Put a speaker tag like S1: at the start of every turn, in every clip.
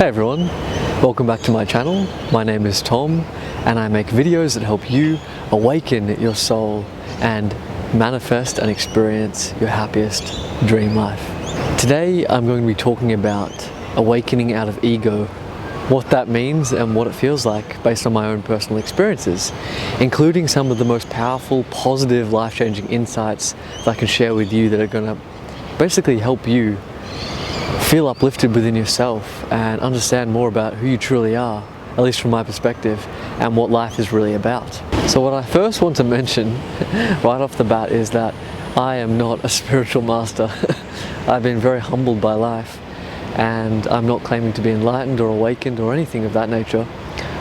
S1: Hey everyone, welcome back to my channel. My name is Tom and I make videos that help you awaken your soul and manifest and experience your happiest dream life. Today I'm going to be talking about awakening out of ego, what that means and what it feels like based on my own personal experiences, including some of the most powerful, positive, life-changing insights that I can share with you that are going to basically help you feel uplifted within yourself and understand more about who you truly are, at least from my perspective, and what life is really about. So what I first want to mention right off the bat is that I am not a spiritual master. I've been very humbled by life, and I'm not claiming to be enlightened or awakened or anything of that nature.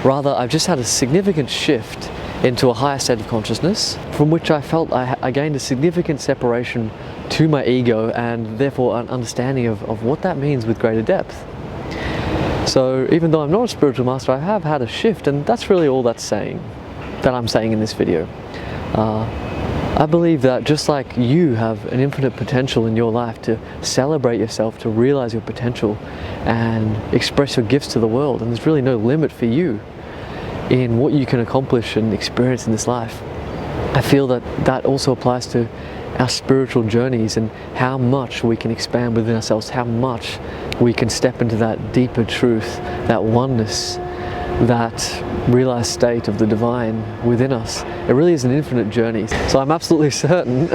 S1: Rather, I've just had a significant shift into a higher state of consciousness, from which I felt I gained a significant separation to my ego and therefore an understanding of what that means with greater depth. So even though I'm not a spiritual master, I have had a shift, and that's really all that I'm saying in this video. I believe that just like you have an infinite potential in your life to celebrate yourself, to realize your potential and express your gifts to the world, and there's really no limit for you in what you can accomplish and experience in this life. I feel that that also applies to our spiritual journeys and how much we can expand within ourselves, how much we can step into that deeper truth, that oneness, that realized state of the divine within us. It really is an infinite journey. So I'm absolutely certain,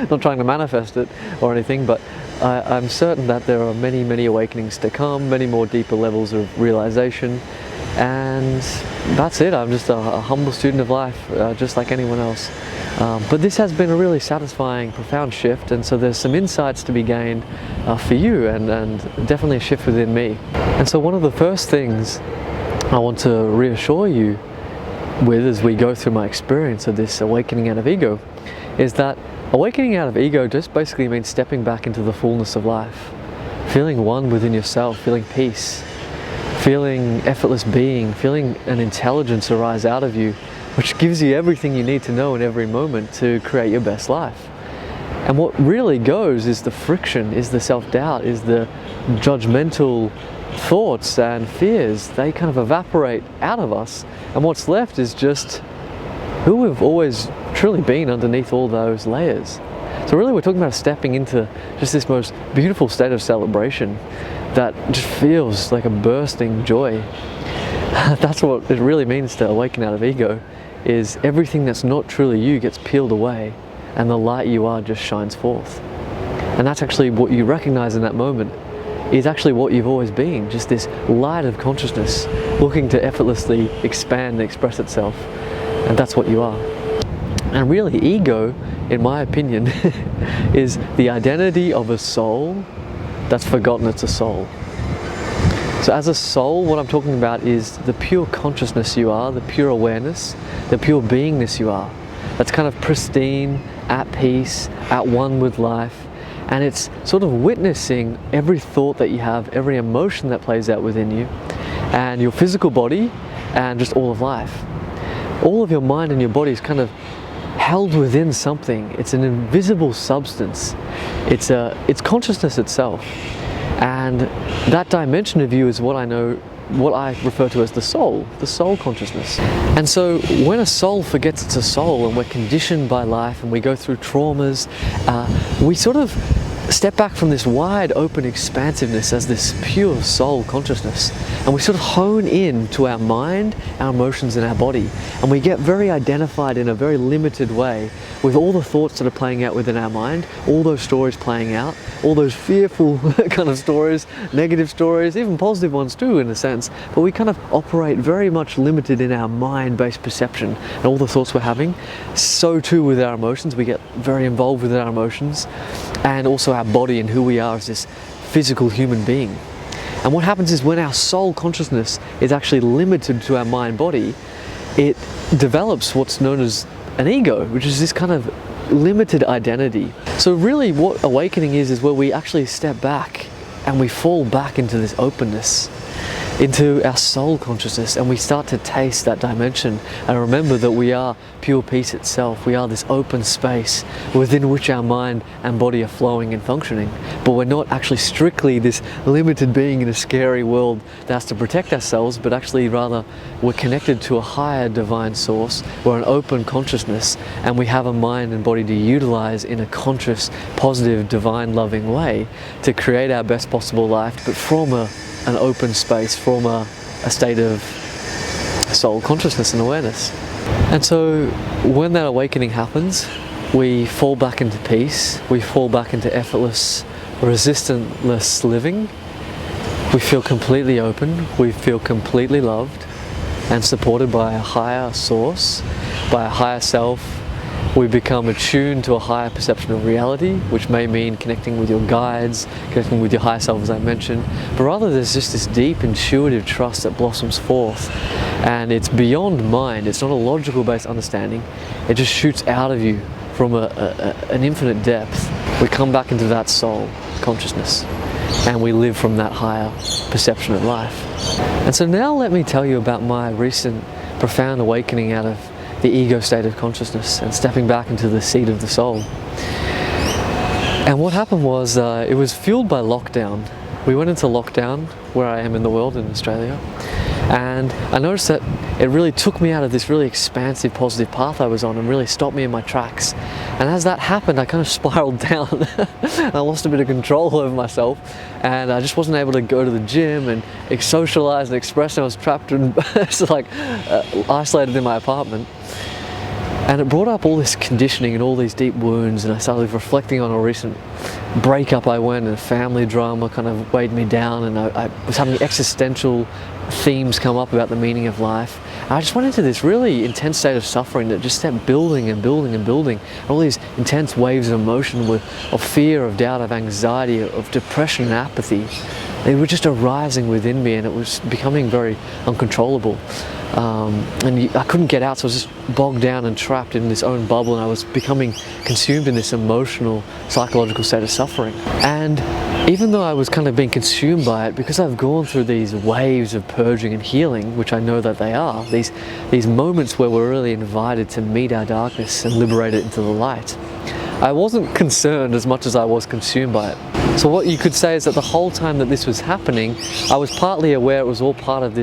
S1: not trying to manifest it or anything, but I'm certain that there are many, many awakenings to come, many more deeper levels of realization. And that's it. I'm just a humble student of life, just like anyone else. But this has been a really satisfying, profound shift, and so there's some insights to be gained for you, and definitely a shift within me. And so one of the first things I want to reassure you with as we go through my experience of this awakening out of ego is that awakening out of ego just basically means stepping back into the fullness of life, feeling one within yourself, feeling peace, feeling effortless being, feeling an intelligence arise out of you, which gives you everything you need to know in every moment to create your best life. And what really goes is the friction, is the self-doubt, is the judgmental thoughts and fears. They kind of evaporate out of us, and what's left is just who we've always truly been underneath all those layers. So really we're talking about stepping into just this most beautiful state of celebration that just feels like a bursting joy. That's what it really means to awaken out of ego, is everything that's not truly you gets peeled away and the light you are just shines forth. And that's actually what you recognize in that moment is actually what you've always been, just this light of consciousness looking to effortlessly expand and express itself. And that's what you are. And really, ego, in my opinion, is the identity of a soul that's forgotten it's a soul. So as a soul, what I'm talking about is the pure consciousness you are, the pure awareness, the pure beingness you are. That's kind of pristine, at peace, at one with life. And it's sort of witnessing every thought that you have, every emotion that plays out within you, and your physical body, and just all of life. All of your mind and your body is kind of held within something. It's an invisible substance. It's consciousness itself. And that dimension of you is what I refer to as the soul consciousness. And so when a soul forgets it's a soul, and we're conditioned by life and we go through traumas, we sort of step back from this wide open expansiveness as this pure soul consciousness, and we sort of hone in to our mind, our emotions and our body, and we get very identified in a very limited way with all the thoughts that are playing out within our mind, all those stories playing out, all those fearful kind of stories, negative stories, even positive ones too in a sense, but we kind of operate very much limited in our mind-based perception and all the thoughts we're having. So too with our emotions, we get very involved with our emotions, and also our body and who we are as this physical human being. And what happens is when our soul consciousness is actually limited to our mind body, it develops what's known as an ego, which is this kind of limited identity. So really what awakening is where we actually step back and we fall back into this openness. into our soul consciousness, and we start to taste that dimension and remember that we are pure peace itself. We are this open space within which our mind and body are flowing and functioning, but we're not actually strictly this limited being in a scary world that has to protect ourselves, but actually rather we're connected to a higher divine source. We're an open consciousness, and we have a mind and body to utilize in a conscious, positive, divine, loving way to create our best possible life, but from an open space, from a state of soul consciousness and awareness. And so when that awakening happens, we fall back into peace, we fall back into effortless, resistanceless living. We feel completely open, we feel completely loved and supported by a higher source, by a higher self. We become attuned to a higher perception of reality, which may mean connecting with your guides, connecting with your higher self, as I mentioned. But rather, there's just this deep intuitive trust that blossoms forth. And it's beyond mind. It's not a logical based understanding. It just shoots out of you from an infinite depth. We come back into that soul consciousness, and we live from that higher perception of life. And so now let me tell you about my recent profound awakening out of the ego state of consciousness and stepping back into the seat of the soul. And what happened was, it was fueled by lockdown. We went into lockdown where I am in the world, in Australia, and I noticed that it really took me out of this really expansive, positive path I was on and really stopped me in my tracks. And as that happened, I kind of spiraled down. I lost a bit of control over myself, and I just wasn't able to go to the gym and socialize and express. I was trapped and isolated in my apartment. And it brought up all this conditioning and all these deep wounds, and I started reflecting on a recent breakup I went, and family drama kind of weighed me down, and I was having existential themes come up about the meaning of life. And I just went into this really intense state of suffering that just kept building and building and building. All these intense waves of emotion, of fear, of doubt, of anxiety, of depression and apathy. They were just arising within me, and it was becoming very uncontrollable. And I couldn't get out, so I was just bogged down and trapped in this own bubble, and I was becoming consumed in this emotional, psychological state of suffering. And even though I was kind of being consumed by it, because I've gone through these waves of purging and healing, which I know that they are, these moments where we're really invited to meet our darkness and liberate it into the light, I wasn't concerned as much as I was consumed by it. So what you could say is that the whole time that this was happening, I was partly aware it was all part of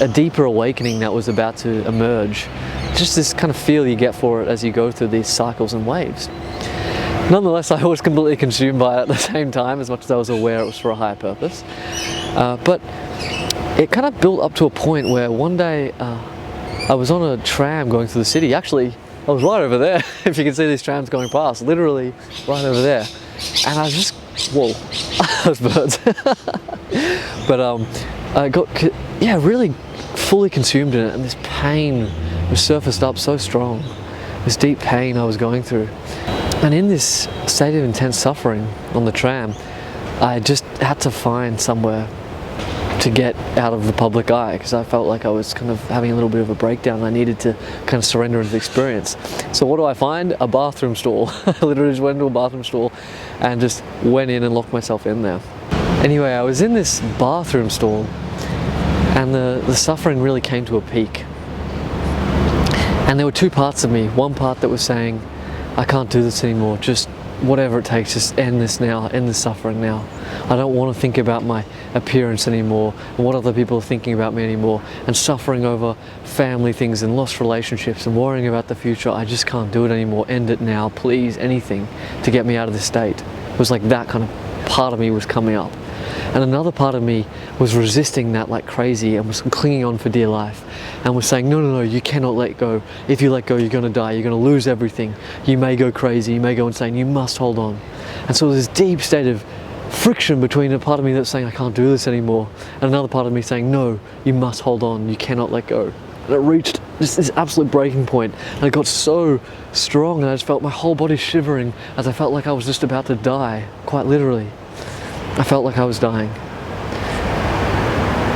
S1: a deeper awakening that was about to emerge. Just this kind of feel you get for it as you go through these cycles and waves. Nonetheless, I was completely consumed by it at the same time, as much as I was aware it was for a higher purpose. But it kind of built up to a point where one day I was on a tram going through the city. Actually, I was right over there, if you can see these trams going past, literally right over there. And I was just, whoa, those birds. But I got, really fully consumed in it, and this pain was surfaced up so strong, this deep pain I was going through. And in this state of intense suffering on the tram, I just had to find somewhere to get out of the public eye, because I felt like I was kind of having a little bit of a breakdown. I needed to kind of surrender into the experience. So what do I find? A bathroom stall. I literally just went into a bathroom stall and just went in and locked myself in there. Anyway, I was in this bathroom stall, and the suffering really came to a peak. And there were two parts of me. One part that was saying, I can't do this anymore, just whatever it takes, just end this now, end the suffering now. I don't want to think about my appearance anymore and what other people are thinking about me anymore, and suffering over family things and lost relationships and worrying about the future. I just can't do it anymore. End it now, please, anything to get me out of this state. It was like that kind of part of me was coming up. And another part of me was resisting that like crazy and was clinging on for dear life and was saying, no, no, no, you cannot let go. If you let go, you're going to die. You're going to lose everything. You may go crazy. You may go insane. You must hold on. And so there's this deep state of friction between a part of me that's saying, I can't do this anymore, and another part of me saying, no, you must hold on. You cannot let go. And it reached just this absolute breaking point, and it got so strong, and I just felt my whole body shivering as I felt like I was just about to die, quite literally. I felt like I was dying.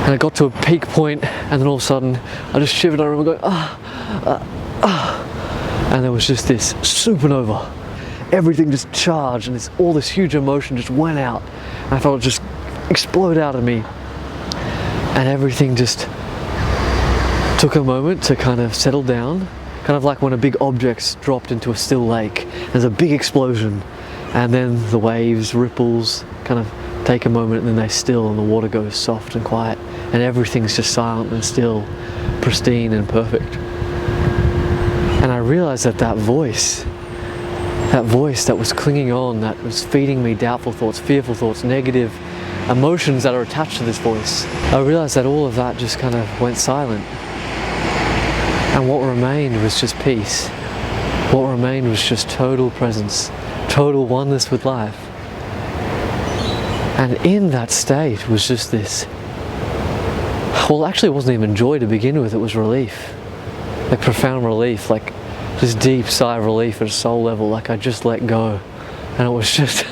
S1: And I got to a peak point, and then all of a sudden, I just shivered. I remember going, and there was just this supernova. Everything just charged, and all this huge emotion just went out. And I felt it just explode out of me. and everything just took a moment to kind of settle down, kind of like when a big object's dropped into a still lake. There's a big explosion, and then the waves, ripples, kind of take a moment, and then they still, and the water goes soft and quiet, and everything's just silent and still, pristine and perfect. And I realized that that voice that was clinging on, that was feeding me doubtful thoughts, fearful thoughts, negative emotions that are attached to this voice, I realized that all of that just kind of went silent. And what remained was just peace. What remained was just total presence, total oneness with life. And in that state was just this, well, actually it wasn't even joy to begin with, it was relief. Like profound relief, like this deep sigh of relief at a soul level, like I just let go. And it was just,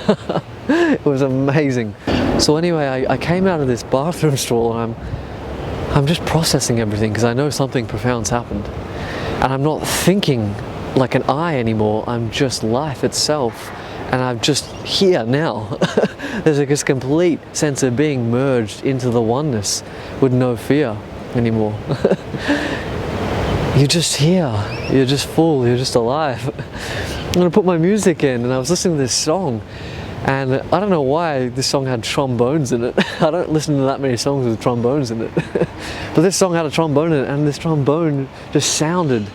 S1: it was amazing. So anyway, I came out of this bathroom stall, and I'm just processing everything, because I know something profound's happened. And I'm not thinking like an I anymore, I'm just life itself. And I'm just here now. There's like this complete sense of being merged into the oneness with no fear anymore. You're just here, you're just full, you're just alive. I'm gonna put my music in, and I was listening to this song, and I don't know why this song had trombones in it. I don't listen to that many songs with trombones in it. But this song had a trombone in it, and this trombone just sounded,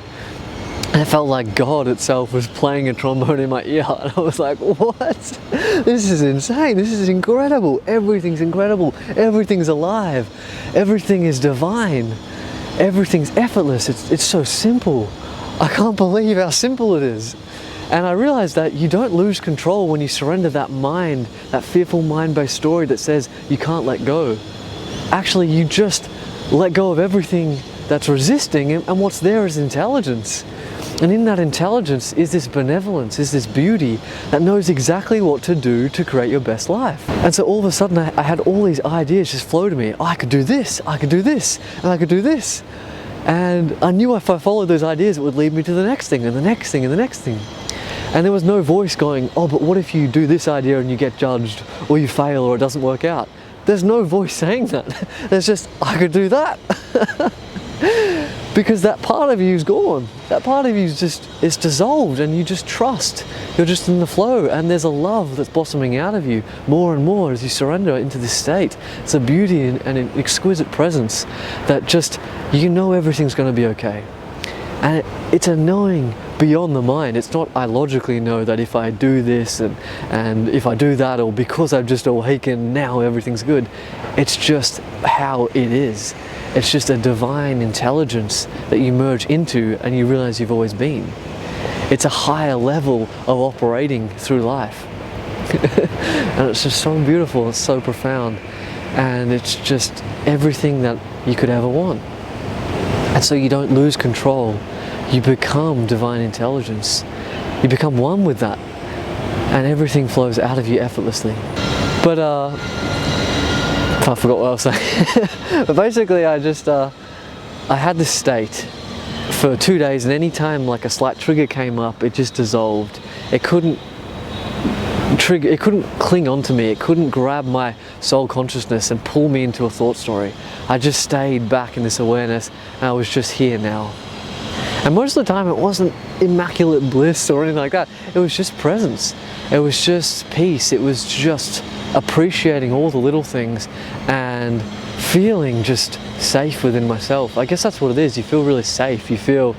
S1: and it felt like God itself was playing a trombone in my ear. And I was like, what? This is insane, this is incredible. Everything's incredible, everything's alive, everything is divine, everything's effortless, it's so simple. I can't believe how simple it is. And I realized that you don't lose control when you surrender that mind, that fearful mind-based story that says you can't let go. Actually, you just let go of everything that's resisting, and what's there is intelligence. And in that intelligence is this benevolence, is this beauty that knows exactly what to do to create your best life. And so all of a sudden I had all these ideas just flow to me. Oh, I could do this, I could do this, and I could do this. And I knew if I followed those ideas, it would lead me to the next thing, and the next thing, and the next thing. And there was no voice going, oh, but what if you do this idea and you get judged, or you fail, or it doesn't work out? There's no voice saying that. There's just, I could do that. Because that part of you is gone. That part of you is just, it's dissolved, and you just trust. You're just in the flow, and there's a love that's blossoming out of you more and more as you surrender into this state. It's a beauty and an exquisite presence that just, you know everything's going to be okay. And it's a knowing beyond the mind. It's not I logically know that if I do this and if I do that, or because I've just awakened, now everything's good. It's just how it is. It's just a divine intelligence that you merge into, and you realize you've always been. It's a higher level of operating through life. And it's just so beautiful, it's so profound, and it's just everything that you could ever want. And so you don't lose control. You become divine intelligence. You become one with that, and everything flows out of you effortlessly. But I forgot what I was saying. But basically I just I had this state for 2 days, and any time like a slight trigger came up, it just dissolved. It couldn't cling onto me, it couldn't grab my soul consciousness and pull me into a thought story. I just stayed back in this awareness, and I was just here now. And most of the time it wasn't immaculate bliss or anything like that. It was just presence. It was just peace. It was just appreciating all the little things and feeling just safe within myself. I guess that's what it is. You feel really safe. You feel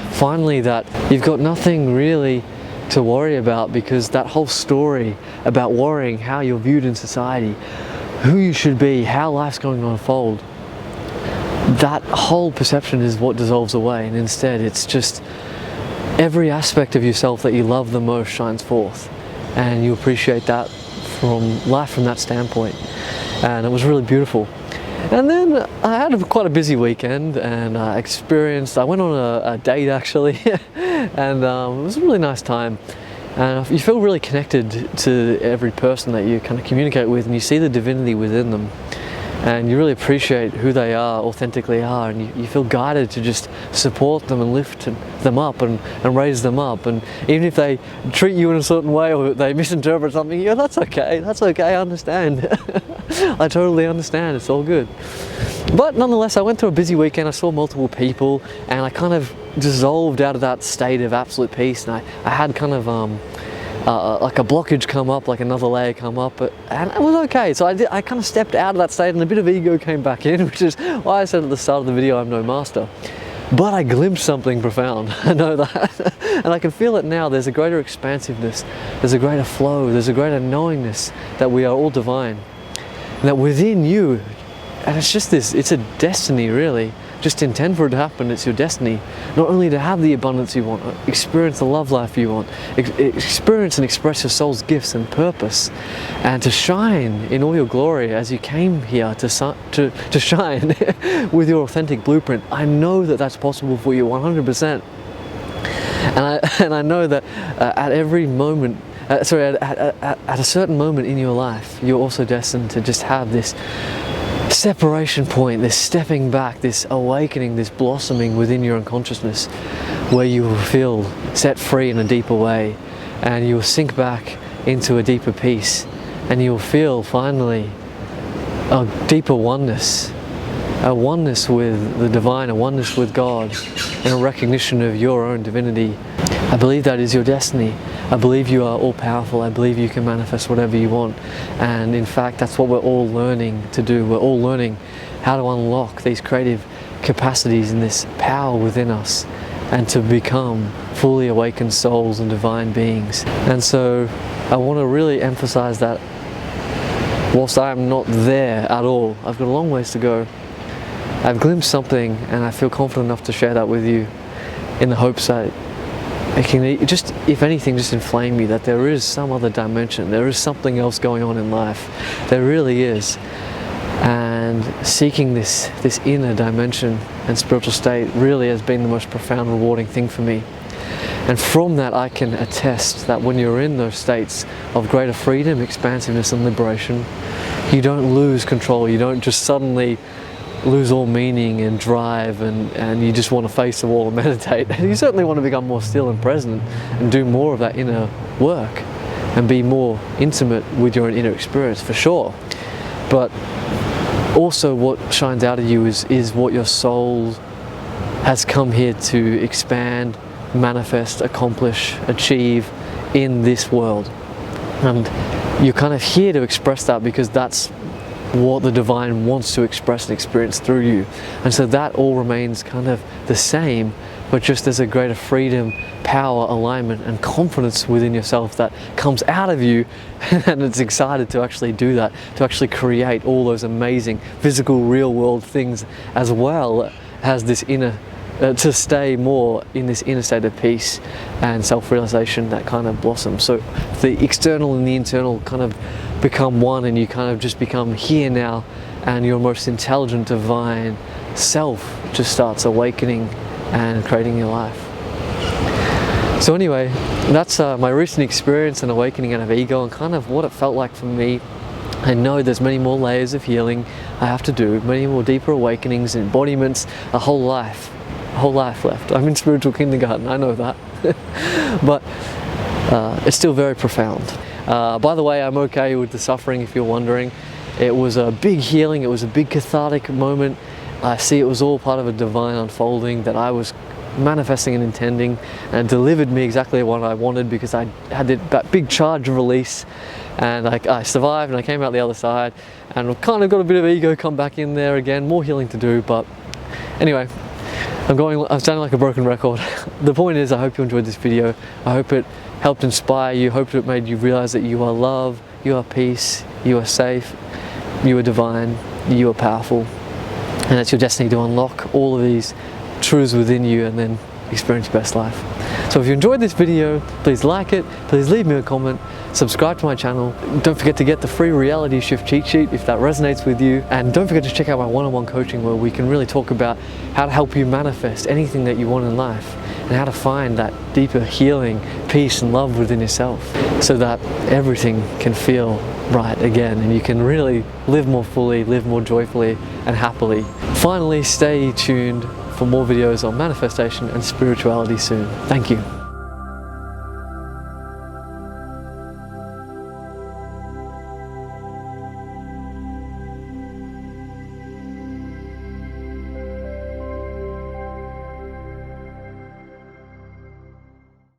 S1: finally that you've got nothing really to worry about, because that whole story about worrying how you're viewed in society, who you should be, how life's going to unfold, that whole perception is what dissolves away, and instead it's just every aspect of yourself that you love the most shines forth, and you appreciate that from life from that standpoint. And it was really beautiful. And then I had quite a busy weekend, and I went on a date actually, and it was a really nice time. And you feel really connected to every person that you kind of communicate with, and you see the divinity within them. And you really appreciate who they are, authentically are, and you feel guided to just support them and lift them up and raise them up. And even if they treat you in a certain way, or they misinterpret something, yeah, that's okay, I understand. I totally understand, it's all good. But nonetheless, I went through a busy weekend. I saw multiple people, and I kind of dissolved out of that state of absolute peace. And I had kind of like a blockage come up, like another layer come up, and it was okay. So I kind of stepped out of that state, and a bit of ego came back in, which is why I said at the start of the video, I'm no master. But I glimpsed something profound, I know that. And I can feel it now. There's a greater expansiveness, there's a greater flow, there's a greater knowingness that we are all divine. And that within you, and it's just this, it's a destiny really. Just intend for it to happen, it's your destiny. Not only to have the abundance you want, experience the love life you want, experience and express your soul's gifts and purpose, and to shine in all your glory as you came here to shine with your authentic blueprint. I know that that's possible for you 100%. And I know that at every moment, at a certain moment in your life, you're also destined to just have this separation point, this stepping back, this awakening, this blossoming within your unconsciousness, where you will feel set free in a deeper way, and you will sink back into a deeper peace, and you will feel finally a deeper oneness, a oneness with the divine, a oneness with God, and a recognition of your own divinity. I believe that is your destiny. I believe you are all powerful. I believe you can manifest whatever you want. And in fact, that's what we're all learning to do. We're all learning how to unlock these creative capacities and this power within us, and to become fully awakened souls and divine beings. And so I want to really emphasize that whilst I am not there at all, I've got a long ways to go. I've glimpsed something, and I feel confident enough to share that with you, in the hopes that it can just, if anything, just inflame you, that there is some other dimension, there is something else going on in life. There really is. And seeking this inner dimension and spiritual state really has been the most profound, rewarding thing for me. And from that, I can attest that when you're in those states of greater freedom, expansiveness and liberation, you don't lose control. You don't just suddenly lose all meaning and drive, and you just want to face the wall and meditate. And you certainly want to become more still and present and do more of that inner work and be more intimate with your own inner experience, for sure. But also what shines out of you is what your soul has come here to expand, manifest, accomplish, achieve in this world. And you're kind of here to express that, because that's what the divine wants to express and experience through you. And so that all remains kind of the same, but just there's a greater freedom, power, alignment and confidence within yourself that comes out of you, and it's excited to actually do that, to actually create all those amazing physical real world things, as well as this inner to stay more in this inner state of peace and self-realization that kind of blossoms. So the external and the internal kind of become one, and you kind of just become here now, and your most intelligent divine self just starts awakening and creating your life. So anyway, that's my recent experience and awakening out of ego, and kind of what it felt like for me. I know there's many more layers of healing I have to do, many more deeper awakenings, embodiments, a whole life left. I'm in spiritual kindergarten, I know that. But it's still very profound. By the way, I'm okay with the suffering, if you're wondering. It was a big healing, it was a big cathartic moment. I see it was all part of a divine unfolding that I was manifesting and intending, and it delivered me exactly what I wanted, because I had that big charge of release, and I survived, and I came out the other side, and I've kind of got a bit of ego come back in there again, more healing to do. But anyway, I'm sounding like a broken record. The point is, I hope you enjoyed this video. I hope it helped inspire you, hope it made you realize that you are love, you are peace, you are safe, you are divine, you are powerful, and it's your destiny to unlock all of these truths within you and then experience your best life. So if you enjoyed this video, please like it, please leave me a comment, subscribe to my channel. Don't forget to get the free reality shift cheat sheet if that resonates with you, and don't forget to check out my one-on-one coaching, where we can really talk about how to help you manifest anything that you want in life, and how to find that deeper healing, peace and love within yourself, so that everything can feel right again, and you can really live more fully, live more joyfully and happily. Finally, stay tuned for more videos on manifestation and spirituality soon. Thank you.